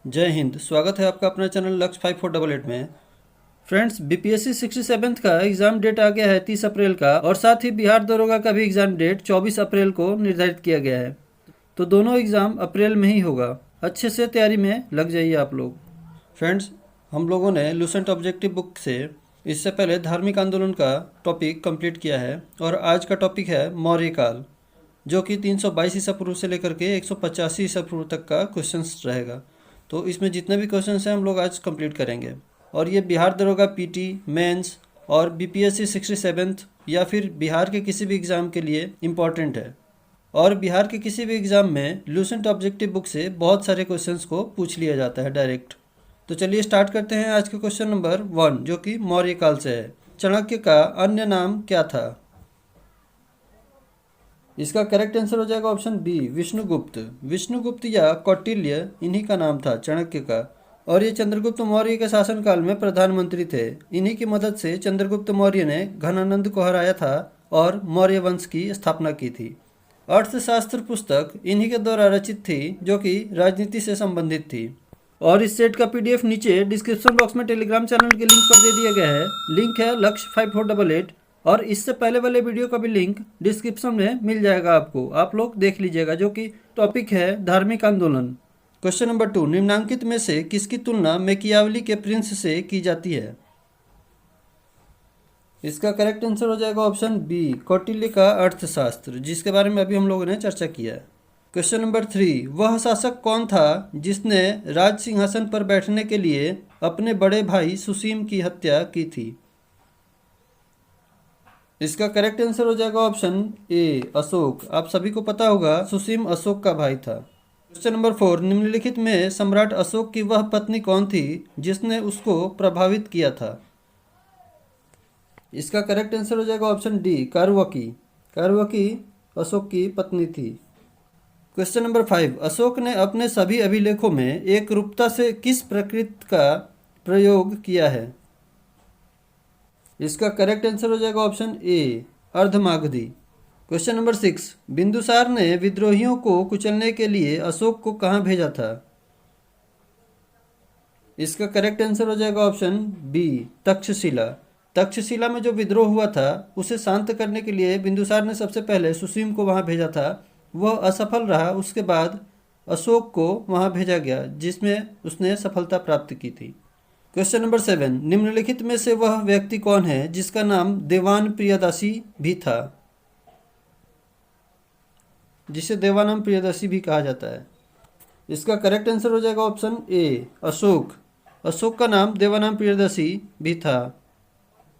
जय हिंद। स्वागत है आपका अपना चैनल लक्ष्य 5488 में। फ्रेंड्स, बीपीएससी 67th का एग्ज़ाम डेट आ गया है 30 अप्रैल का, और साथ ही बिहार दरोगा का भी एग्ज़ाम डेट 24 अप्रैल को निर्धारित किया गया है। तो दोनों एग्ज़ाम अप्रैल में ही होगा। अच्छे से तैयारी में लग जाइए आप लोग। फ्रेंड्स, हम लोगों ने लूसेंट ऑब्जेक्टिव बुक से इससे पहले धार्मिक आंदोलन का टॉपिक कंप्लीट किया है, और आज का टॉपिक है मौर्य काल, जो कि 322 ईसा पूर्व से लेकर के 185 ईसा पूर्व तक का क्वेश्चंस रहेगा। तो इसमें जितने भी क्वेश्चंस हैं हम लोग आज कंप्लीट करेंगे। और ये बिहार दरोगा पीटी, मेंस और बीपीएससी 67th या फिर बिहार के किसी भी एग्ज़ाम के लिए इम्पॉर्टेंट है। और बिहार के किसी भी एग्ज़ाम में लूसेंट ऑब्जेक्टिव बुक से बहुत सारे क्वेश्चंस को पूछ लिया जाता है डायरेक्ट। तो चलिए स्टार्ट करते हैं आज के क्वेश्चन नंबर 1, जो कि मौर्य काल से है। चाणक्य का अन्य नाम क्या था? इसका करेक्ट आंसर हो जाएगा ऑप्शन बी, विष्णुगुप्त। विष्णुगुप्त या कौटिल्य इन्हीं का नाम था, चाणक्य का। और ये चंद्रगुप्त मौर्य के शासनकाल में प्रधानमंत्री थे। इन्हीं की मदद से चंद्रगुप्त मौर्य ने घनानंद को हराया था और मौर्य वंश की स्थापना की थी। अर्थशास्त्र पुस्तक इन्हीं के द्वारा रचित थी, जो कि राजनीति से संबंधित थी। और इस सेट का पीडीएफ नीचे डिस्क्रिप्शन बॉक्स में टेलीग्राम चैनल के लिंक पर दे दिया गया है। लिंक है लक्ष्य 5488, और इससे पहले वाले वीडियो का भी लिंक डिस्क्रिप्शन में मिल जाएगा आपको। आप लोग देख लीजिएगा, जो कि टॉपिक है धार्मिक आंदोलन। क्वेश्चन नंबर 2, निम्नांकित में से किसकी तुलना मैकियावली के प्रिंस से की जाती है? इसका करेक्ट आंसर हो जाएगा ऑप्शन बी, कौटिल्य का अर्थशास्त्र, जिसके बारे में अभी हम लोगों ने चर्चा किया है। क्वेश्चन नंबर 3, वह शासक कौन था जिसने राज सिंहासन पर बैठने के लिए अपने बड़े भाई सुसीम की हत्या की थी? इसका करेक्ट आंसर हो जाएगा ऑप्शन ए, अशोक। आप सभी को पता होगा सुसीम अशोक का भाई था। क्वेश्चन नंबर 4, निम्नलिखित में सम्राट अशोक की वह पत्नी कौन थी जिसने उसको प्रभावित किया था? इसका करेक्ट आंसर हो जाएगा ऑप्शन डी, कारवकी। कारवकी अशोक की पत्नी थी। क्वेश्चन नंबर 5, अशोक ने अपने सभी अभिलेखों में एक रूपता से किस प्रकृति का प्रयोग किया है? इसका करेक्ट आंसर हो जाएगा option A, Ardhamagadhi. Question number 6, Bindusara ने विद्रोहियों को कुचलने के लिए अशोक को कहाँ भेजा था? इसका करेक्ट आंसर हो जाएगा ऑप्शन बी, तक्षशिला। तक्षशिला में जो विद्रोह हुआ था उसे शांत करने के लिए बिंदुसार ने सबसे पहले सुसीम को वहाँ भेजा था। वह असफल रहा। उसके बाद अशोक को वहाँ भेजा गया, जिसमें उसने सफलता प्राप्त की थी। क्वेश्चन नंबर 7, निम्नलिखित में से वह व्यक्ति कौन है जिसका नाम देवान प्रियदासी भी था? जिसे देवानाम प्रियदर्शी भी कहा जाता है। इसका करेक्ट आंसर हो जाएगा ऑप्शन ए, अशोक। अशोक का नाम देवानाम प्रियदर्शी भी था।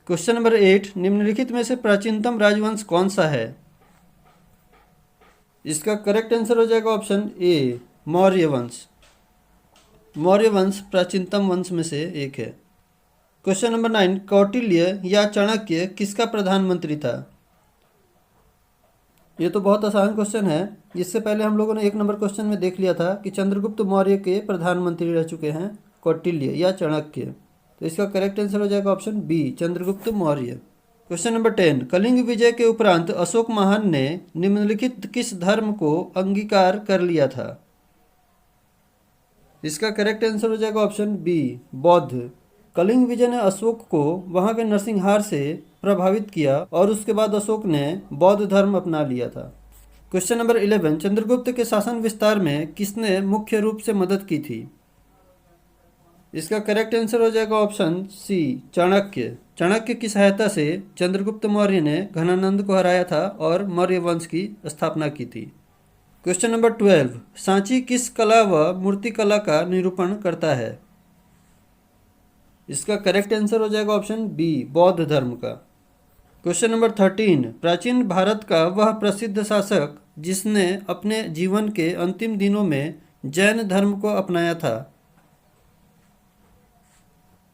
क्वेश्चन नंबर 8, निम्नलिखित में से प्राचीनतम राजवंश कौन सा है? इसका करेक्ट आंसर हो जाएगा ऑप्शन ए, मौर्य वंश। मौर्य वंश प्राचीनतम वंश में से एक है। क्वेश्चन नंबर 9, कौटिल्य या चाणक्य किसका प्रधानमंत्री था? ये तो बहुत आसान क्वेश्चन है। इससे पहले हम लोगों ने 1 नंबर क्वेश्चन में देख लिया था कि चंद्रगुप्त मौर्य के प्रधानमंत्री रह चुके हैं कौटिल्य या चाणक्य। तो इसका करेक्ट आंसर हो जाएगा option B, Chandragupta Maurya. Question number 10, Kalinga विजय के उपरांत अशोक महान ने निम्नलिखित किस धर्म को अंगीकार कर लिया था? इसका करेक्ट आंसर हो जाएगा ऑप्शन बी, बौद्ध। कलिंग विजय ने अशोक को वहां के नरसिंहार से प्रभावित किया, और उसके बाद अशोक ने बौद्ध धर्म अपना लिया था। क्वेश्चन नंबर 11, चंद्रगुप्त के शासन विस्तार में किसने मुख्य रूप से मदद की थी? इसका करेक्ट आंसर हो जाएगा ऑप्शन सी, चाणक्य। चाणक्य की सहायता से चंद्रगुप्त मौर्य ने घनानंद को हराया था और मौर्य वंश की स्थापना की थी। क्वेश्चन नंबर 12, सांची किस कला व मूर्तिकला का निरूपण करता है? इसका करेक्ट आंसर हो जाएगा ऑप्शन बी, बौद्ध धर्म का। क्वेश्चन नंबर 13, प्राचीन भारत का वह प्रसिद्ध शासक जिसने अपने जीवन के अंतिम दिनों में जैन धर्म को अपनाया था?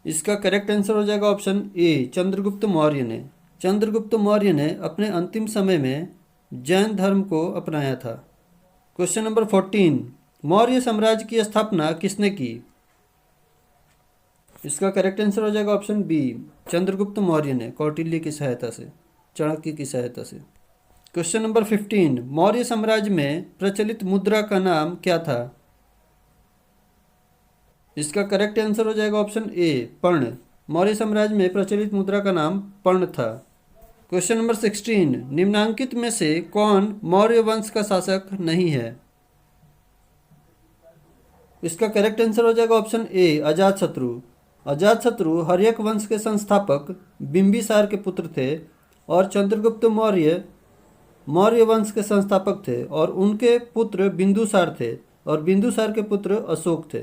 इसका करेक्ट आंसर हो जाएगा ऑप्शन ए, चंद्रगुप्त मौर्य ने। चंद्रगुप्त मौर्य ने अपने अंतिम समय में जैन धर्म को अपनाया था। क्वेश्चन नंबर 14, मौर्य साम्राज्य की स्थापना किसने की? इसका करेक्ट आंसर हो जाएगा ऑप्शन बी, चंद्रगुप्त मौर्य ने, कौटिल्य की सहायता से, चाणक्य की सहायता से। क्वेश्चन नंबर 15, मौर्य साम्राज्य में प्रचलित मुद्रा का नाम क्या था? इसका करेक्ट आंसर हो जाएगा ऑप्शन ए पर्ण। मौर्य साम्राज्य में प्रचलित मुद्रा का नाम पर्ण था। क्वेश्चन नंबर 16, निम्नांकित में से कौन मौर्य वंश का शासक नहीं है? इसका करेक्ट आंसर हो जाएगा ऑप्शन ए अजातशत्रु। अजातशत्रु हर्यक वंश के संस्थापक बिंबिसार के पुत्र थे और चंद्रगुप्त मौर्य मौर्य वंश के संस्थापक थे और उनके पुत्र बिंदुसार थे और बिंदुसार के पुत्र अशोक थे।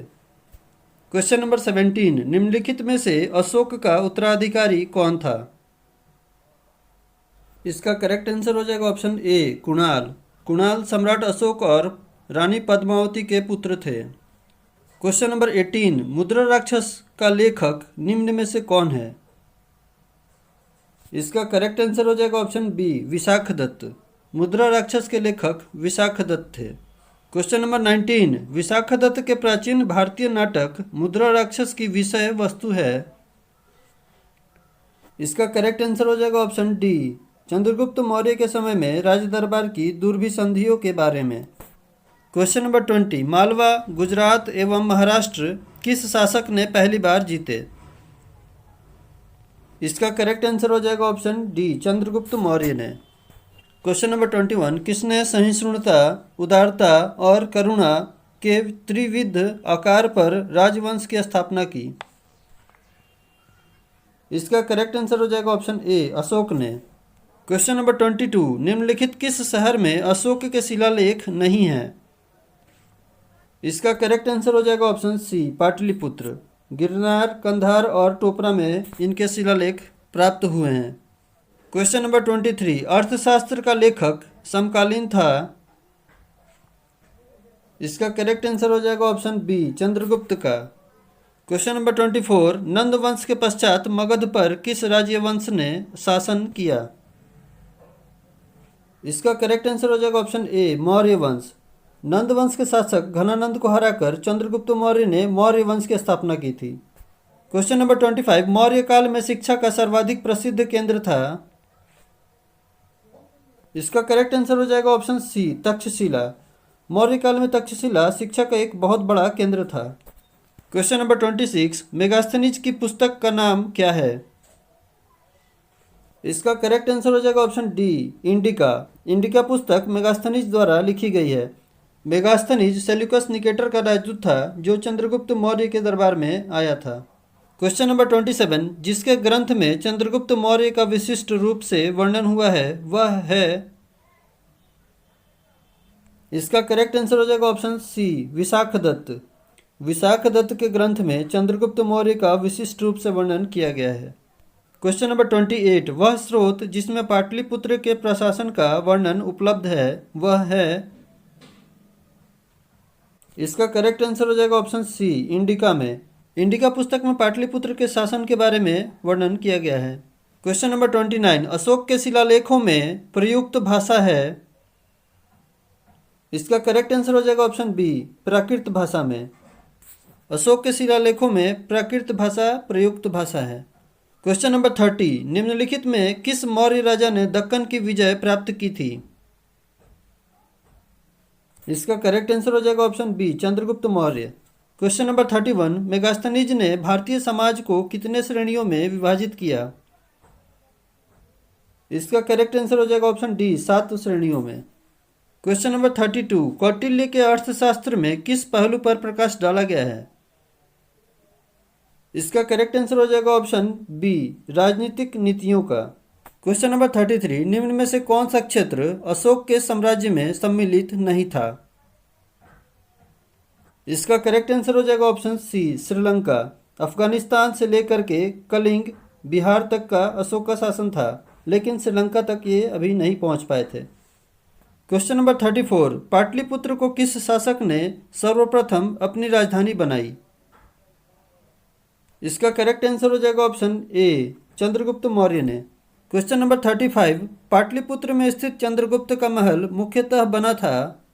क्वेश्चन नंबर 17, निम्नलिखित में से अशोक का उत्तराधिकारी कौन था? इसका करेक्ट आंसर हो जाएगा ऑप्शन ए कुणाल। कुणाल सम्राट अशोक और रानी पद्मावती के पुत्र थे। क्वेश्चन नंबर 18, मुद्रा राक्षस का लेखक निम्न में से कौन है? इसका करेक्ट आंसर हो जाएगा ऑप्शन बी विशाखदत्त। मुद्रा राक्षस के लेखक विशाखदत्त थे। क्वेश्चन नंबर 19, विशाखदत्त के प्राचीन भारतीय नाटक मुद्रा राक्षस की विषय वस्तु है? इसका करेक्ट आंसर हो जाएगा ऑप्शन डी चंद्रगुप्त मौर्य के समय में राज दरबार की दुर्भिसंधियों के बारे में। क्वेश्चन नंबर 20, मालवा, गुजरात एवं महाराष्ट्र किस शासक ने पहली बार जीते? इसका करेक्ट आंसर हो जाएगा ऑप्शन डी चंद्रगुप्त मौर्य ने। क्वेश्चन नंबर 21, किसने सहिष्णुता, उदारता और करुणा के त्रिविध आकार पर राजवंश की स्थापना की? इसका करेक्ट आंसर हो जाएगा ऑप्शन ए अशोक ने। क्वेश्चन नंबर 22, निम्नलिखित किस शहर में अशोक के शिलालेख नहीं है? इसका करेक्ट आंसर हो जाएगा ऑप्शन सी पाटलिपुत्र। गिरनार, कंधार और टोपरा में इनके शिलालेख प्राप्त हुए हैं। क्वेश्चन नंबर 23, अर्थशास्त्र का लेखक समकालीन था? इसका करेक्ट आंसर हो जाएगा ऑप्शन बी चंद्रगुप्त का। क्वेश्चन नंबर 24, नंद वंश के पश्चात मगध पर किस राजवंश ने शासन किया? इसका करेक्ट आंसर हो जाएगा ऑप्शन ए मौर्य वंश। नंद वंश के शासक घनानंद को हराकर चंद्रगुप्त मौर्य ने मौर्य वंश की स्थापना की थी। क्वेश्चन नंबर 25, मौर्य काल में शिक्षा का सर्वाधिक प्रसिद्ध केंद्र था? इसका करेक्ट आंसर हो जाएगा ऑप्शन सी तक्षशिला। मौर्य काल में तक्षशिला शिक्षा का एक बहुत बड़ा केंद्र था। क्वेश्चन नंबर 26, मेगास्थनीज की पुस्तक का नाम क्या है? इसका करेक्ट आंसर हो जाएगा ऑप्शन डी इंडिका। इंडिका पुस्तक मेगास्थनीज द्वारा लिखी गई है। मेगास्थनीज सेल्यूकस निकेटर का राजदूत था जो चंद्रगुप्त मौर्य के दरबार में आया था। क्वेश्चन नंबर 27, जिसके ग्रंथ में चंद्रगुप्त मौर्य का विशिष्ट रूप से वर्णन हुआ है वह है? इसका करेक्ट आंसर हो जाएगा ऑप्शन सी विशाखदत्त। विशाखदत्त के ग्रंथ में चंद्रगुप्त मौर्य का विशिष्ट रूप से वर्णन किया गया है। क्वेश्चन नंबर 28, वह स्रोत जिसमें पाटलिपुत्र के प्रशासन का वर्णन उपलब्ध है वह है? इसका करेक्ट आंसर हो जाएगा ऑप्शन सी इंडिका में। इंडिका पुस्तक में पाटलिपुत्र के शासन के बारे में वर्णन किया गया है। क्वेश्चन नंबर 29, अशोक के शिलालेखों में प्रयुक्त भाषा है? इसका करेक्ट आंसर हो जाएगा ऑप्शन बी प्राकृत भाषा में। अशोक के शिलालेखों में प्राकृत भाषा प्रयुक्त भाषा है। क्वेश्चन नंबर 30, निम्नलिखित में किस मौर्य राजा ने दक्कन की विजय प्राप्त की थी? इसका करेक्ट आंसर हो जाएगा option B Chandragupta Maurya. Question number 31, Megasthenes ने भारतीय समाज को कितने श्रेणियों में विभाजित किया? इसका करेक्ट आंसर हो जाएगा ऑप्शन डी 7 श्रेणियों में। क्वेश्चन नंबर 32, कौटिल्य के अर्थशास्त्र में किस पहलू पर प्रकाश डाला गया है? इसका करेक्ट आंसर हो जाएगा ऑप्शन बी राजनीतिक नीतियों का। क्वेश्चन नंबर 33, निम्न में से कौन सा क्षेत्र अशोक के साम्राज्य में सम्मिलित नहीं था? इसका करेक्ट आंसर हो जाएगा ऑप्शन सी श्रीलंका। अफगानिस्तान से लेकर के कलिंग, बिहार तक का अशोक का शासन था, लेकिन श्रीलंका तक ये अभी नहीं पहुंच पाए थे। क्वेश्चन नंबर 34, पाटलिपुत्र को किस शासक ने सर्वप्रथम अपनी राजधानी बनाई? इसका करेक्ट आंसर हो जाएगा ऑप्शन ए चंद्रगुप्त मौर्य ने। क्वेश्चन नंबर 35, पाटलिपुत्र में स्थित चंद्रगुप्त का महल मुख्यतः बना था?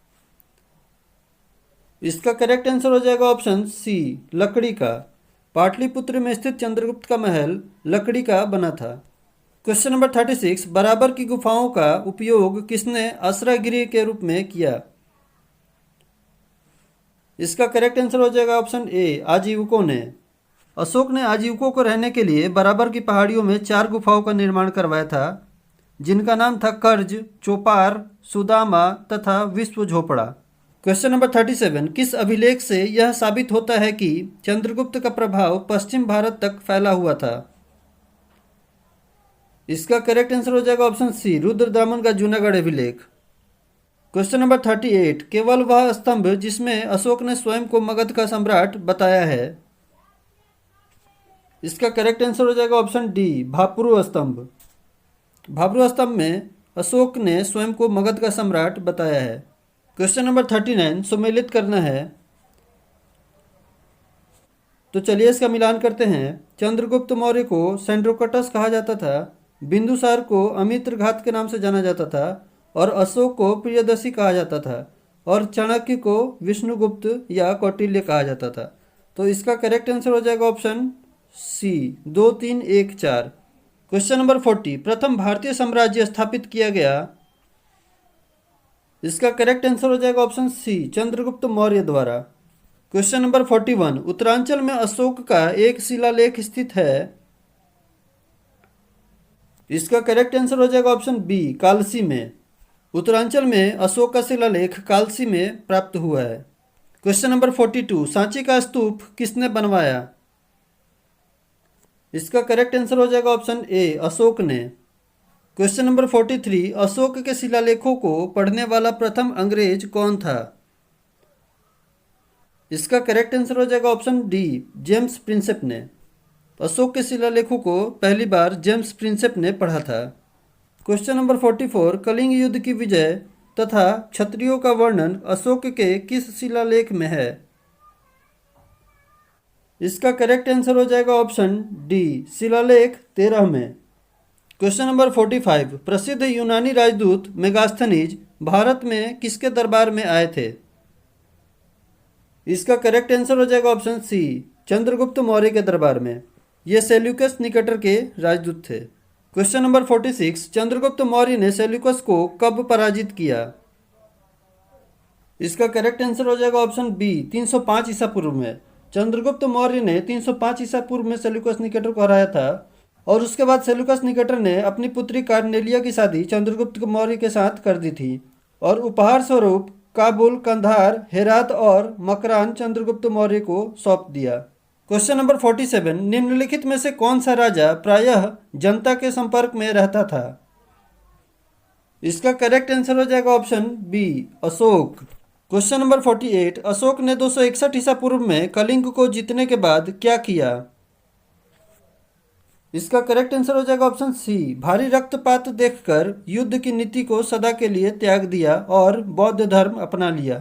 इसका करेक्ट आंसर हो जाएगा ऑप्शन सी लकड़ी का। पाटलिपुत्र में स्थित चंद्रगुप्त का महल लकड़ी का बना था। क्वेश्चन नंबर 36, बराबर की गुफाओं का उपयोग किसने आश्रयगृह के रूप में किया? इसका करेक्ट आंसर हो जाएगा ऑप्शन ए, आजीविकों ने। अशोक ने आजीविकों को रहने के लिए बराबर की पहाड़ियों में 4 गुफाओं का निर्माण करवाया था, जिनका नाम था कर्ज, चोपार, सुदामा तथा विश्व झोपड़ा। क्वेश्चन नंबर 37, किस अभिलेख से यह साबित होता है कि चंद्रगुप्त का प्रभाव पश्चिम भारत तक फैला हुआ था? इसका करेक्ट आंसर हो जाएगा ऑप्शन सी, रुद्रदामन का जूनागढ़ अभिलेख। क्वेश्चन नंबर 38, केवल वह स्तंभ जिसमें अशोक ने स्वयं को मगध का सम्राट बताया है? इसका करेक्ट आंसर हो जाएगा ऑप्शन डी, भापरू स्तंभ। भापरू स्तंभ में अशोक ने स्वयं को मगध का सम्राट बताया है। क्वेश्चन नंबर 39, सुमेलित करना है, तो चलिए इसका मिलान करते हैं। चंद्रगुप्त मौर्य को सेंड्रोकटस कहा जाता था, बिंदुसार को अमित्रघात के नाम से जाना जाता था, और अशोक को प्रियदर्शी कहा जाता था, और चाणक्य को विष्णुगुप्त या कौटिल्य कहा जाता था। तो इसका करेक्ट आंसर हो जाएगा ऑप्शन सी, 2, 3, 1, 4। क्वेश्चन नंबर 40, प्रथम भारतीय साम्राज्य स्थापित किया गया? इसका करेक्ट आंसर हो जाएगा ऑप्शन सी, चंद्रगुप्त मौर्य द्वारा। क्वेश्चन नंबर 41, उत्तरांचल में अशोक का एक शिलालेख स्थित है? इसका करेक्ट आंसर हो जाएगा ऑप्शन बी, कालसी में। उत्तरांचल में अशोक का शिलालेख कालसी में प्राप्त हुआ है। क्वेश्चन नंबर 42, सांची का स्तूप किसने बनवाया? इसका करेक्ट आंसर हो जाएगा ऑप्शन ए, अशोक ने। क्वेश्चन नंबर 43, अशोक के शिलालेखों को पढ़ने वाला प्रथम अंग्रेज कौन था? इसका करेक्ट आंसर हो जाएगा ऑप्शन डी, जेम्स प्रिंसेप ने। अशोक के शिलालेखों को पहली बार जेम्स प्रिंसेप ने पढ़ा था। क्वेश्चन नंबर 44, कलिंग युद्ध की विजय तथा क्षत्रियों का वर्णन अशोक के किस शिलालेख में है? इसका करेक्ट आंसर हो जाएगा ऑप्शन डी, शिलालेख 13 में। क्वेश्चन नंबर 45, प्रसिद्ध यूनानी राजदूत मेगास्थनीज भारत में किसके दरबार में आए थे? इसका करेक्ट आंसर हो जाएगा ऑप्शन सी, चंद्रगुप्त मौर्य के दरबार में। ये सेल्यूकस निकेटर के राजदूत थे। क्वेश्चन नंबर 46, चंद्रगुप्त मौर्य ने सेल्यूकस को कब पराजित किया? इसका करेक्ट आंसर हो जाएगा ऑप्शन बी, 305 ईसा पूर्व में। चंद्रगुप्त मौर्य ने 305 ईसा पूर्व में सेल्यूकस निकेटर को हराया था, और उसके बाद सेल्यूकस निकेटर ने अपनी पुत्री कार्नेलिया की शादी चंद्रगुप्त मौर्य के साथ कर दी थी, और उपहार स्वरूप काबुल, कंधार, हेरात और मकरान चंद्रगुप्त मौर्य को सौंप दिया। क्वेश्चन नंबर 47, निम्नलिखित में से कौन सा राजा प्रायः जनता के संपर्क में रहता था? इसका करेक्ट आंसर हो जाएगा option B, Ashoka. Question number 48, Ashoka ने 261 ईसा पूर्व में कलिंग को जीतने के बाद क्या किया? इसका करेक्ट आंसर हो जाएगा ऑप्शन सी, भारी रक्तपात देखकर युद्ध की नीति को सदा के लिए त्याग दिया और बौद्ध धर्म अपना लिया।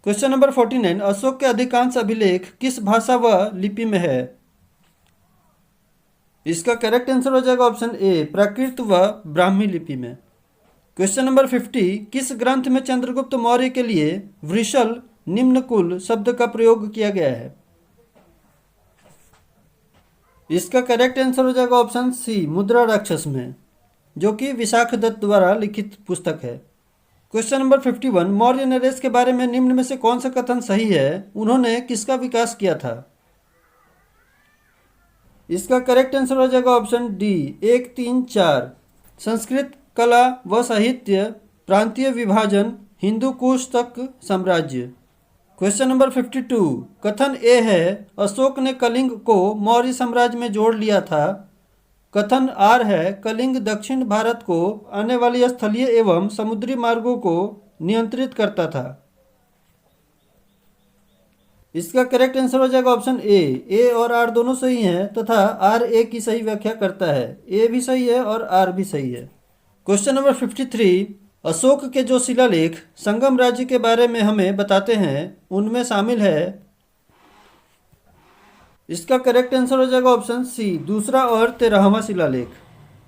क्वेश्चन नंबर 49, अशोक के अधिकांश अभिलेख किस भाषा व लिपि में है? इसका करेक्ट आंसर हो जाएगा ऑप्शन ए, प्राकृत व ब्राह्मी लिपि में। क्वेश्चन नंबर 50, किस ग्रंथ में चंद्रगुप्त मौर्य के लिए वृषल निम्नकुल शब्द का प्रयोग किया गया है? इसका करेक्ट आंसर हो जाएगा ऑप्शन सी, मुद्रा राक्षस में, जो कि विशाख दत्त द्वारा लिखित पुस्तक है। क्वेश्चन नंबर 51, मौर्य नरेश के बारे में निम्न में से कौन सा कथन सही है? उन्होंने किसका विकास किया था? इसका करेक्ट आंसर हो जाएगा ऑप्शन डी, 1, 3, 4। संस्कृत कला व साहित्य, प्रांतीय विभाजन, हिंदू कुश तक साम्राज्य। क्वेश्चन नंबर 52, कथन ए है अशोक ने कलिंग को मौर्य साम्राज्य में जोड़ लिया था। कथन आर है कलिंग दक्षिण भारत को आने वाली स्थलीय एवं समुद्री मार्गों को नियंत्रित करता था। इसका करेक्ट आंसर हो जाएगा ऑप्शन ए और आर दोनों सही हैं तथा आर ए की सही व्याख्या करता है। ए भी सही है और आर भी सही है। क्वेश्चन नंबर 53, अशोक के जो शिलालेख संगम राज्य के बारे में हमें बताते हैं उनमें शामिल है। इसका करेक्ट आंसर हो जाएगा ऑप्शन सी, दूसरा और 13वां शिलालेख।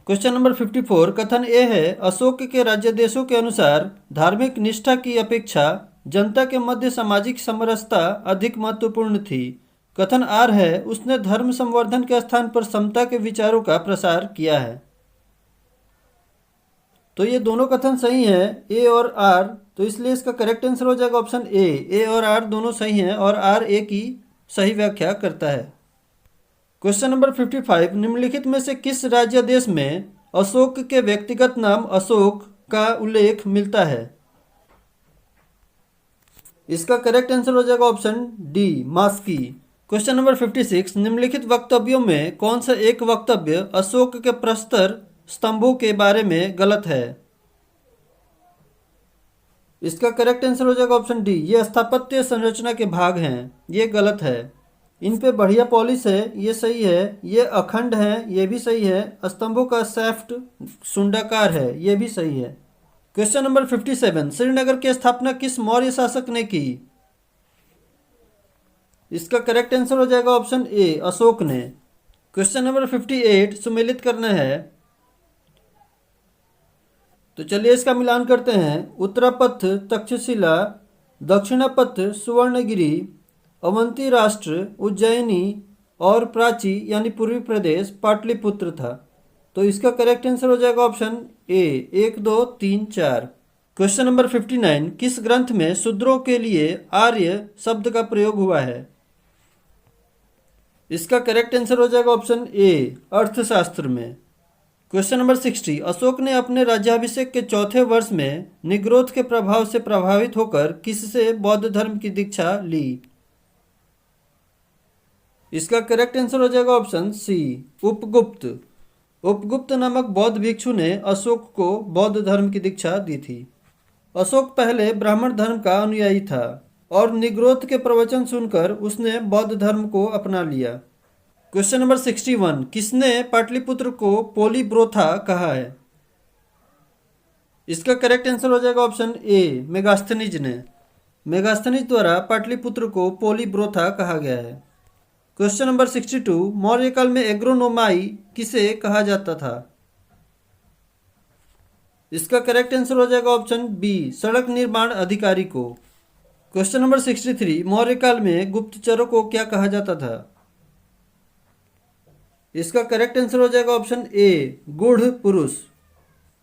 क्वेश्चन नंबर 54, कथन ए है अशोक के राज्य देशों के अनुसार धार्मिक निष्ठा की अपेक्षा जनता के मध्य सामाजिक समरसता अधिक महत्वपूर्ण थी। कथन आर है उसने धर्म संवर्धन के स्थान पर समता के विचारों का प्रसार किया है। तो ये दोनों कथन सही हैं, ए और आर, तो इसलिए इसका करेक्ट आंसर हो जाएगा ऑप्शन ए और आर दोनों सही हैं और आर ए की सही व्याख्या करता है। क्वेश्चन नंबर 55, निम्नलिखित में से किस राज्य देश में अशोक के व्यक्तिगत नाम अशोक का उल्लेख मिलता है? इसका करेक्ट आंसर हो जाएगा ऑप्शन डी, मास्की। क्वेश्चन नंबर 56, निम्नलिखित वक्तव्यों में कौन सा एक वक्तव्य अशोक के प्रस्तर स्तंभों के बारे में गलत है? इसका करेक्ट आंसर हो जाएगा ऑप्शन डी, ये स्थापत्य संरचना के भाग हैं, ये गलत है। इन पे बढ़िया पॉलिश है, ये सही है। ये अखंड है, ये भी सही है। स्तंभों का सैफ्ट सुंडाकार है, ये भी सही है। क्वेश्चन नंबर 57, श्रीनगर की स्थापना किस मौर्य शासक ने की? इसका करेक्ट आंसर हो जाएगा ऑप्शन ए, अशोक ने। क्वेश्चन नंबर 58 सुमेलित करना है, तो चलिए इसका मिलान करते हैं। उत्तरापथ तक्षशिला, दक्षिणापथ सुवर्णगिरी, अवंती राष्ट्र उज्जैनी और प्राची यानी पूर्वी प्रदेश पाटलिपुत्र था। तो इसका करेक्ट आंसर हो जाएगा ऑप्शन ए, 1 2 3 4। क्वेश्चन नंबर 59, किस ग्रंथ में शूद्रों के लिए आर्य शब्द का प्रयोग हुआ है? इसका करेक्ट आंसर हो जाएगा ऑप्शन ए, अर्थशास्त्र में। क्वेश्चन नंबर 60, अशोक ने अपने राज्याभिषेक के चौथे वर्ष में निग्रोध के प्रभाव से प्रभावित होकर किससे बौद्ध धर्म की दीक्षा ली? इसका करेक्ट आंसर हो जाएगा ऑप्शन सी, उपगुप्त। उपगुप्त नामक बौद्ध भिक्षु ने अशोक को बौद्ध धर्म की दीक्षा दी थी। अशोक पहले ब्राह्मण धर्म का अनुयायी था और निग्रोध के प्रवचन सुनकर उसने बौद्ध धर्म को अपना लिया। क्वेश्चन नंबर 61, किसने पाटलिपुत्र को पोलीब्रोथा कहा है? इसका करेक्ट आंसर हो जाएगा ऑप्शन ए, मेगास्थनीज ने। मेगास्थनीज द्वारा पाटलिपुत्र को पोलीब्रोथा कहा गया है। क्वेश्चन नंबर 62, मौर्य काल में एग्रोनोमाई किसे कहा जाता था? इसका करेक्ट आंसर हो जाएगा ऑप्शन बी, सड़क निर्माण अधिकारी को। क्वेश्चन नंबर 63, मौर्य काल में गुप्तचरों को क्या कहा जाता था? इसका करेक्ट आंसर हो जाएगा ऑप्शन ए, गूढ़ पुरुष।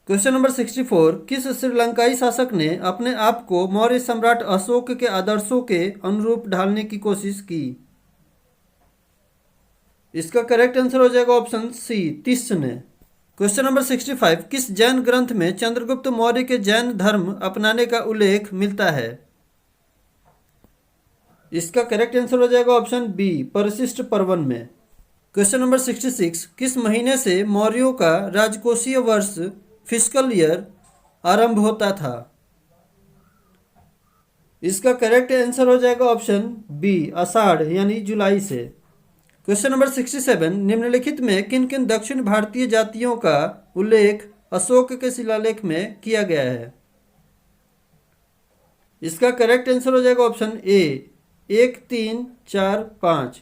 क्वेश्चन नंबर 64, किस श्रीलंकाई शासक ने अपने आप को मौर्य सम्राट अशोक के आदर्शों के अनुरूप ढालने की कोशिश की? इसका करेक्ट आंसर हो जाएगा ऑप्शन सी, तिस्स ने। क्वेश्चन नंबर 65, किस जैन ग्रंथ में चंद्रगुप्त मौर्य के जैन धर्म अपनाने का उल्लेख मिलता है? इसका करेक्ट आंसर हो जाएगा ऑप्शन बी, परिशिष्ट पर्वन में। क्वेश्चन नंबर 66, किस महीने से मौर्यों का राजकोषीय वर्ष फिस्कल ईयर आरंभ होता था? इसका करेक्ट आंसर हो जाएगा ऑप्शन बी, आषाढ़ यानी जुलाई से। क्वेश्चन नंबर 67, निम्नलिखित में किन किन दक्षिण भारतीय जातियों का उल्लेख अशोक के शिलालेख में किया गया है? इसका करेक्ट आंसर हो जाएगा ऑप्शन ए, 1 3 4 5,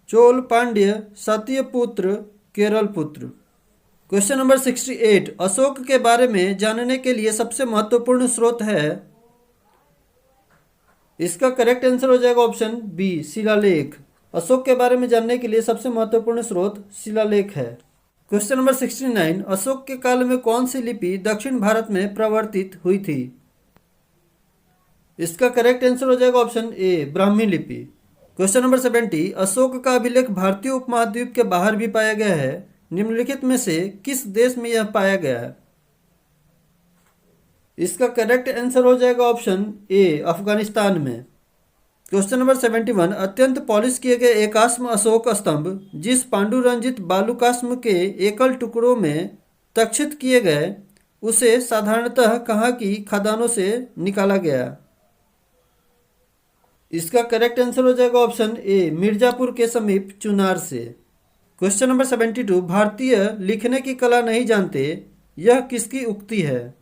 चोल, पांड्य, सातीय पुत्र, केरल पुत्र। क्वेश्चन नंबर 68, अशोक के बारे में जानने के लिए सबसे महत्वपूर्ण स्रोत है? इसका करेक्ट आंसर हो जाएगा ऑप्शन बी, शिलालेख। अशोक के बारे में जानने के लिए सबसे महत्वपूर्ण स्रोत शिलालेख है। क्वेश्चन नंबर 69, अशोक के काल में कौन सी लिपि दक्षिण भारत में प्रवर्तित हुई थी? इसका करेक्ट आंसर हो जाएगा ऑप्शन ए, ब्राह्मी लिपि। क्वेश्चन नंबर 70, अशोक का अभिलेख भारतीय उपमहाद्वीप के बाहर भी पाया गया है। निम्नलिखित में से किस देश में यह पाया गया है? इसका करेक्ट आंसर हो जाएगा ऑप्शन ए, अफगानिस्तान में। क्वेश्चन नंबर 71, अत्यंत पॉलिश किए गए एकाश्म अशोक स्तंभ जिस पांडुरंजित बालुकाश्म के एकल टुकड़ों में तक्षित किए गए उसे साधारणतः कहाँ की खदानों से निकाला गया? इसका करेक्ट आंसर हो जाएगा ऑप्शन ए, मिर्जापुर के समीप चुनार से। क्वेश्चन नंबर 72, भारतीय लिखने की कला नहीं जानते, यह किसकी उक्ति है?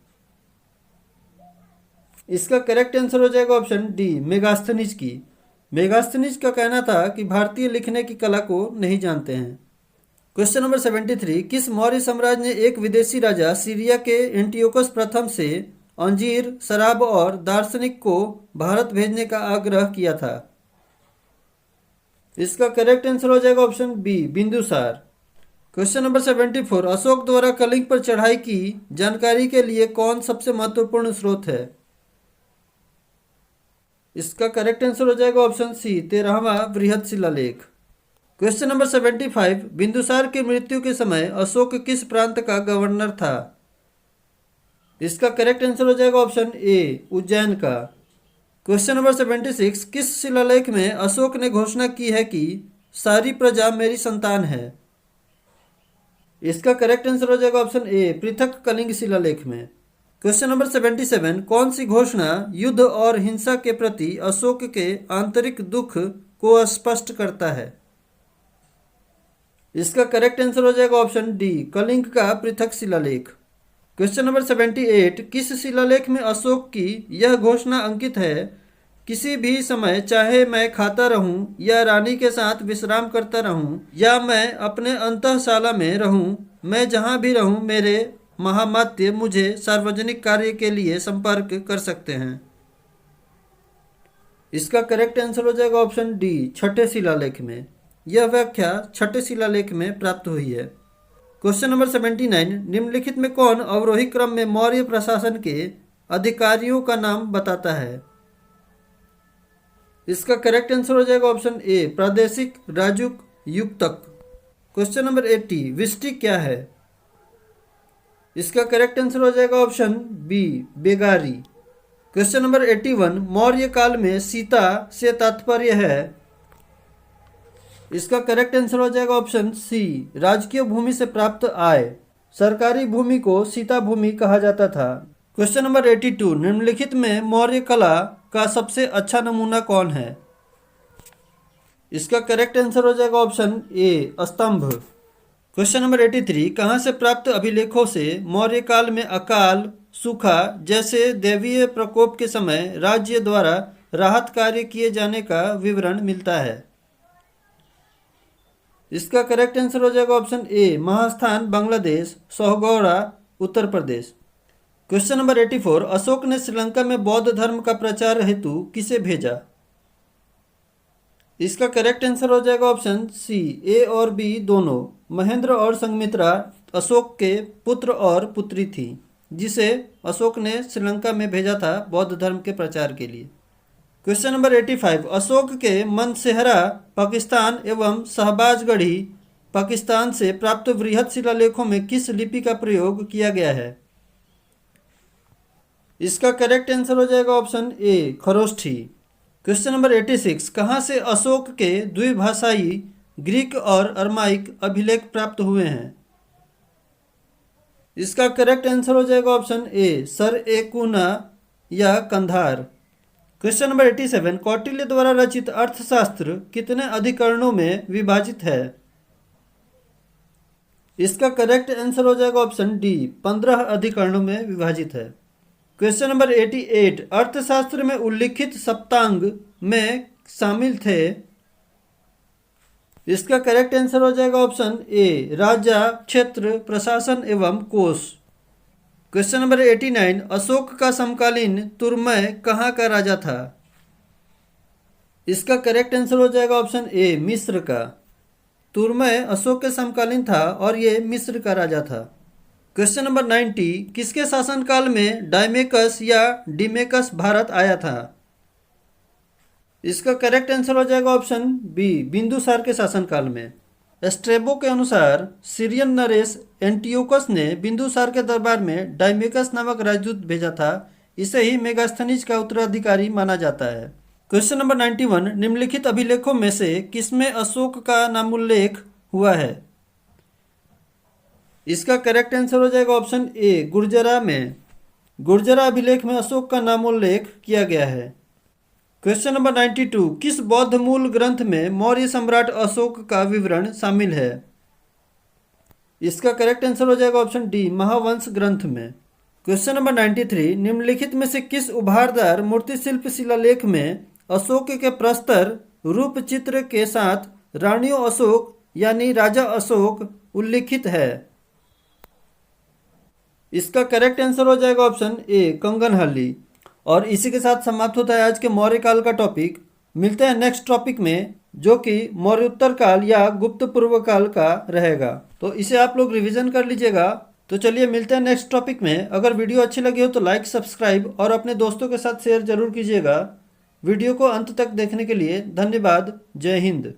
इसका करेक्ट आंसर हो जाएगा ऑप्शन डी, मेगास्थनीज की। मेगास्थनीज का कहना था कि भारतीय लिखने की कला को नहीं जानते हैं। क्वेश्चन नंबर 73, किस मौर्य साम्राज्य ने एक विदेशी राजा सीरिया के एंटियोकस प्रथम से अंजीर, शराब और दार्शनिक को भारत भेजने का आग्रह किया था? इसका करेक्ट आंसर हो जाएगा option B, Bindusara. Question number 74, Ashoka द्वारा कलिंग पर चढ़ाई की जानकारी के लिए कौन सबसे महत्वपूर्ण स्रोत है? इसका करेक्ट आंसर हो जाएगा ऑप्शन सी, 13वां बृहद शिलालेख। क्वेश्चन नंबर 75, बिंदुसार की मृत्यु के समय अशोक किस प्रांत का गवर्नर था? इसका करेक्ट आंसर हो जाएगा ऑप्शन ए, उज्जैन का। क्वेश्चन नंबर 76, किस शिलालेख में अशोक ने घोषणा की है कि सारी प्रजा मेरी संतान है? इसका करेक्ट आंसर हो जाएगा ऑप्शन ए, पृथक कलिंग शिलालेख में। क्वेश्चन नंबर 77, कौन सी घोषणा युद्ध और हिंसा के प्रति अशोक के आंतरिक दुख को स्पष्ट करता है? इसका करेक्ट आंसर हो जाएगा ऑप्शन डी, कलिंग का पृथक शिलालेख। क्वेश्चन नंबर 78, किस शिलालेख में अशोक की यह घोषणा अंकित है, किसी भी समय चाहे मैं खाता रहूं या रानी के साथ विश्राम करता रहूं या मैं अपने अंतःशाला में रहूं, मैं जहां भी रहूं मेरे महामात्य मुझे सार्वजनिक कार्य के लिए संपर्क कर सकते हैं? इसका करेक्ट आंसर हो जाएगा ऑप्शन डी, छठे शिलालेख में। यह व्याख्या छठे शिलालेख में प्राप्त हुई है। क्वेश्चन नंबर 79, निम्नलिखित में कौन अवरोही क्रम में मौर्य प्रशासन के अधिकारियों का नाम बताता है? इसका करेक्ट आंसर हो जाएगा ऑप्शन ए, प्रादेशिक राजुक युक्तक। क्वेश्चन नंबर 80, विष्टि क्या है? इसका करेक्ट आंसर हो जाएगा ऑप्शन बी, बेगारी। क्वेश्चन नंबर 81, मौर्य काल में सीता से तात्पर्य है? इसका करेक्ट आंसर हो जाएगा ऑप्शन सी, राजकीय भूमि से प्राप्त आय। सरकारी भूमि को सीता भूमि कहा जाता था। क्वेश्चन नंबर 82, निम्नलिखित में मौर्य कला का सबसे अच्छा नमूना कौन है? इसका करेक्ट आंसर हो जाएगा ऑप्शन ए, स्तंभ। क्वेश्चन नंबर 83, कहाँ से प्राप्त अभिलेखों से मौर्य काल में अकाल, सूखा जैसे दैवीय प्रकोप के समय राज्य द्वारा राहत कार्य किए जाने का विवरण मिलता है? इसका करेक्ट आंसर हो जाएगा option A, Mahasthan Bangladesh, Sohgaura Uttar Pradesh. Question number 84, Ashoka ने श्रीलंका में बौद्ध धर्म का प्रचार हेतु किसे भेजा? इसका करेक्ट आंसर हो जाएगा ऑप्शन सी, ए और बी दोनों। महेंद्र और संघमित्रा अशोक के पुत्र और पुत्री थी, जिसे अशोक ने श्रीलंका में भेजा था बौद्ध धर्म के प्रचार के लिए। क्वेश्चन नंबर 85, अशोक के मनसेहरा पाकिस्तान एवं शहबाजगढ़ी पाकिस्तान से प्राप्त बृहद शिलालेखों में किस लिपि का प्रयोग किया गया है? इसका करेक्ट आंसर हो जाएगा option A, Kharosthi. Question number 86, कहाँ से अशोक के द्विभाषाई ग्रीक और अरमाइक अभिलेख प्राप्त हुए हैं? इसका करेक्ट आंसर हो जाएगा ऑप्शन ए, सरएकुना या कंधार। क्वेश्चन नंबर 87, कौटिल्य द्वारा रचित अर्थशास्त्र कितने अधिकरणों में विभाजित है? इसका करेक्ट आंसर हो जाएगा ऑप्शन डी, 15 अधिकरणों में विभाजित है। क्वेश्चन नंबर 88, अर्थशास्त्र में उल्लिखित सप्तांग में शामिल थे? इसका करेक्ट आंसर हो जाएगा ऑप्शन ए, राजा, क्षेत्र, प्रशासन एवं कोष। क्वेश्चन नंबर 89, अशोक का समकालीन तुर्मय कहाँ का राजा था? इसका करेक्ट आंसर हो जाएगा ऑप्शन ए, मिस्र का। तुर्मय अशोक के समकालीन था और ये मिस्र का राजा था। क्वेश्चन नंबर 90, किसके शासनकाल में डायमेकस या डिमेकस भारत आया था? इसका करेक्ट आंसर हो जाएगा ऑप्शन बी, बिंदुसार के शासनकाल में। स्ट्रेबो के अनुसार सीरियन नरेश एंटियोकस ने बिंदुसार के दरबार में डायमेकस नामक राजदूत भेजा था। इसे ही मेगास्थनीज का उत्तराधिकारी माना जाता है। क्वेश्चन नंबर 91, निम्नलिखित अभिलेखों में से किसमें अशोक का नामोल्लेख हुआ है? इसका करेक्ट आंसर हो जाएगा ऑप्शन ए, गुर्जरा में। गुर्जरा अभिलेख में अशोक का नामोल्लेख किया गया है। क्वेश्चन नंबर 92, किस बौद्ध मूल ग्रंथ में मौर्य सम्राट अशोक का विवरण शामिल है? इसका करेक्ट आंसर हो जाएगा ऑप्शन डी, महावंश ग्रंथ में। क्वेश्चन नंबर 93, निम्नलिखित में से किस उभारदार मूर्तिशिल्प शिलालेख में अशोक के प्रस्तर रूप चित्र के साथ रानियों अशोक यानी राजा अशोक उल्लिखित है? इसका करेक्ट आंसर हो जाएगा ऑप्शन ए, कंगनहाली। और इसी के साथ समाप्त होता है आज के मौर्य काल का टॉपिक। मिलते हैं नेक्स्ट टॉपिक में, जो कि मौर्योत्तर काल या गुप्त पूर्व काल का रहेगा। तो इसे आप लोग रिवीजन कर लीजिएगा। तो चलिए मिलते हैं नेक्स्ट टॉपिक में। अगर वीडियो अच्छी लगी हो तो लाइक, सब्सक्राइब और अपने दोस्तों के साथ शेयर जरूर कीजिएगा। वीडियो को अंत तक देखने के लिए धन्यवाद। जय हिंद।